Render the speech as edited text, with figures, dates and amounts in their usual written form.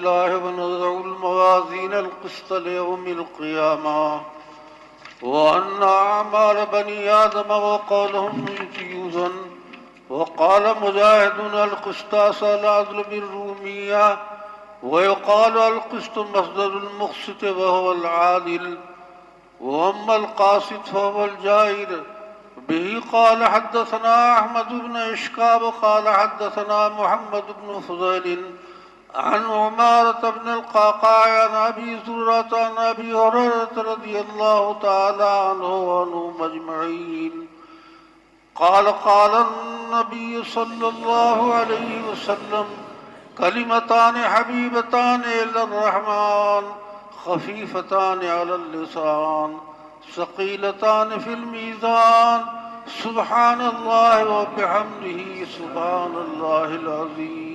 الله ونضع الموازين القسط ليوم القيامة وأن أعمال بني آدم وقولهم يوزن. وقال مجاهد القسطاس العدل بالرومية، ويقال القسط مصدر المقسط وهو العادل، وأما القاسط فهو الجائر. به قال حدثنا أحمد بن إشكاب قال حدثنا محمد بن فضيل عن عمارة بن القعقاع عن أبي زرعة عن أبي هريرة رضي الله تعالى عنه وعنهم أجمعين قال قال النبي صلى الله عليه وسلم: كلمتان حبيبتان إلى الرحمن خفيفتان على اللسان ثقيلتان في الميزان سبحان الله وبحمده سبحان الله العظيم.